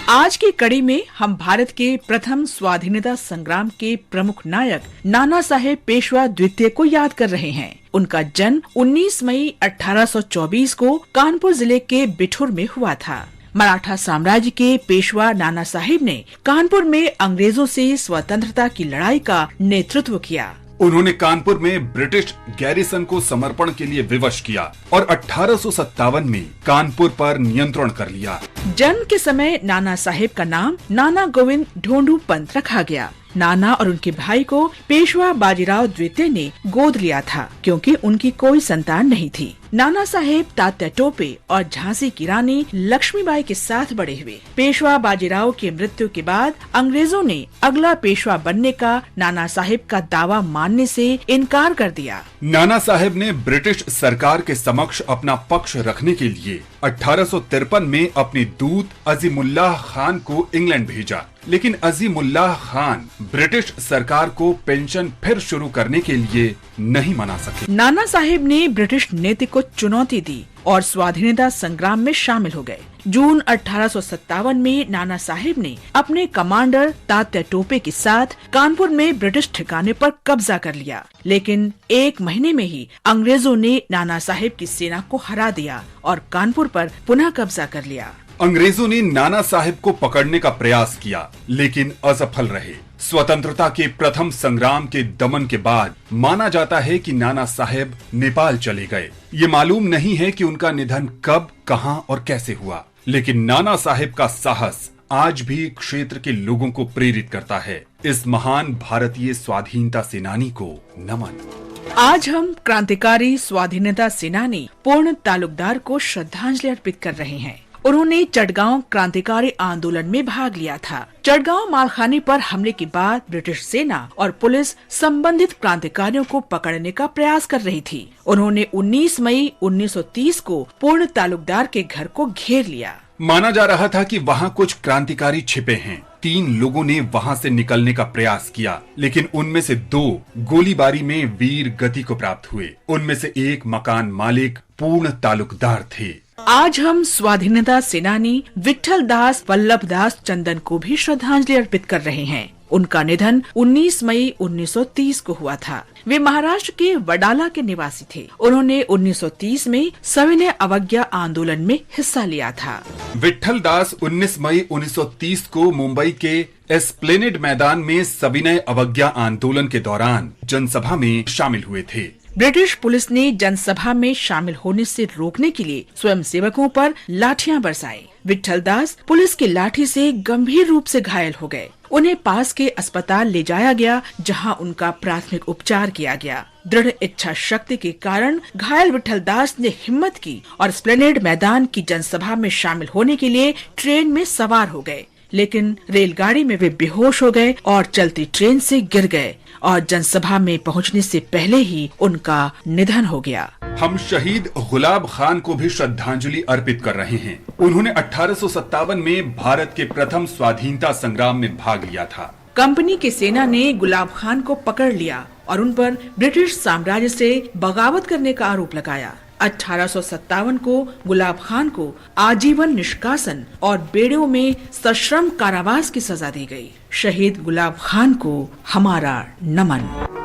आज की कड़ी में हम भारत के प्रथम स्वाधीनता संग्राम के प्रमुख नायक नाना साहेब पेशवा द्वितीय को याद कर रहे हैं। उनका जन्म 19 मई 1824 को कानपुर जिले के बिठूर में हुआ था। मराठा साम्राज्य के पेशवा नाना साहेब ने कानपुर में अंग्रेजों से स्वतंत्रता की लड़ाई का नेतृत्व किया। उन्होंने कानपुर में ब्रिटिश गैरिसन को समर्पण के लिए विवश किया और 1857 में कानपुर पर नियंत्रण कर लिया। जन्म के समय नाना साहेब का नाम नाना गोविंद ढोंढू पंत रखा गया। नाना और उनके भाई को पेशवा बाजीराव द्वितीय ने गोद लिया था क्योंकि उनकी कोई संतान नहीं थी। नाना साहेब तात्या टोपे और झांसी की रानी लक्ष्मीबाई के साथ बड़े हुए। पेशवा बाजीराव की मृत्यु के बाद अंग्रेजों ने अगला पेशवा बनने का नाना साहेब का दावा मानने से इनकार कर दिया। नाना साहेब ने ब्रिटिश सरकार के समक्ष अपना पक्ष रखने के लिए 1853 में अपने दूत अजीमुल्लाह खान को इंग्लैंड भेजा, लेकिन अजीमुल्लाह खान ब्रिटिश सरकार को पेंशन फिर शुरू करने के लिए नहीं मना सके। नाना साहेब ने ब्रिटिश नीति को चुनौती दी और स्वाधीनता संग्राम में शामिल हो गए। जून 1857 में नाना साहेब ने अपने कमांडर तात्या टोपे के साथ कानपुर में ब्रिटिश ठिकाने पर कब्जा कर लिया, लेकिन एक महीने में ही अंग्रेजों ने नाना साहेब की सेना को हरा दिया और कानपुर पर पुनः कब्जा कर लिया। अंग्रेजों ने नाना साहेब को पकड़ने का प्रयास किया, लेकिन असफल रहे। स्वतंत्रता के प्रथम संग्राम के दमन के बाद माना जाता है कि नाना साहेब नेपाल चले गए। ये मालूम नहीं है कि उनका निधन कब, कहां और कैसे हुआ, लेकिन नाना साहेब का साहस आज भी क्षेत्र के लोगों को प्रेरित करता है। इस महान भारतीय स्वाधीनता सेनानी को नमन। आज हम क्रांतिकारी स्वाधीनता सेनानी पूर्ण तालुकदार को श्रद्धांजलि अर्पित कर रहे हैं। उन्होंने चटगांव क्रांतिकारी आंदोलन में भाग लिया था। चटगांव मालखाने पर हमले के बाद ब्रिटिश सेना और पुलिस संबंधित क्रांतिकारियों को पकड़ने का प्रयास कर रही थी। उन्होंने 19 मई 1930 को पूर्ण तालुकदार के घर को घेर लिया। माना जा रहा था कि वहां कुछ क्रांतिकारी छिपे हैं। 3 लोगों ने वहां से निकलने का प्रयास किया, लेकिन उनमें से 2 गोलीबारी में वीर गति को प्राप्त हुए। उनमें से एक मकान मालिक पूर्ण तालुकदार थे। आज हम स्वाधीनता सेनानी विट्ठल दास वल्लभ दास चंदन को भी श्रद्धांजलि अर्पित कर रहे हैं। उनका निधन 19 मई 1930 को हुआ था। वे महाराष्ट्र के वडाला के निवासी थे। उन्होंने 1930 में सविनय अवज्ञा आंदोलन में हिस्सा लिया था। विट्ठल दास 19 मई 1930 को मुंबई के एस्प्लेनेड मैदान में सविनय अवज्ञा आंदोलन के दौरान जनसभा में शामिल हुए थे। ब्रिटिश पुलिस ने जनसभा में शामिल होने से रोकने के लिए स्वयंसेवकों पर लाठियां बरसाई। विट्ठल दास पुलिस की लाठी से गंभीर रूप से घायल हो गए। उन्हें पास के अस्पताल ले जाया गया, जहां उनका प्राथमिक उपचार किया गया। दृढ़ इच्छा शक्ति के कारण घायल विट्ठल दास ने हिम्मत की और एस्प्लेनेड मैदान की जनसभा में शामिल होने के लिए ट्रेन में सवार हो गए, लेकिन रेलगाड़ी में वे बेहोश हो गए और चलती ट्रेन से गिर गए और जनसभा में पहुंचने से पहले ही उनका निधन हो गया। हम शहीद गुलाब खान को भी श्रद्धांजलि अर्पित कर रहे हैं। उन्होंने 1857 में भारत के प्रथम स्वाधीनता संग्राम में भाग लिया था। कंपनी की सेना ने गुलाब खान को पकड़ लिया और उन पर ब्रिटिश साम्राज्य से बगावत करने का आरोप लगाया। 1857 को गुलाब खान को आजीवन निष्कासन और बेड़ियों में सश्रम कारावास की सजा दी गई। शहीद गुलाब खान को हमारा नमन।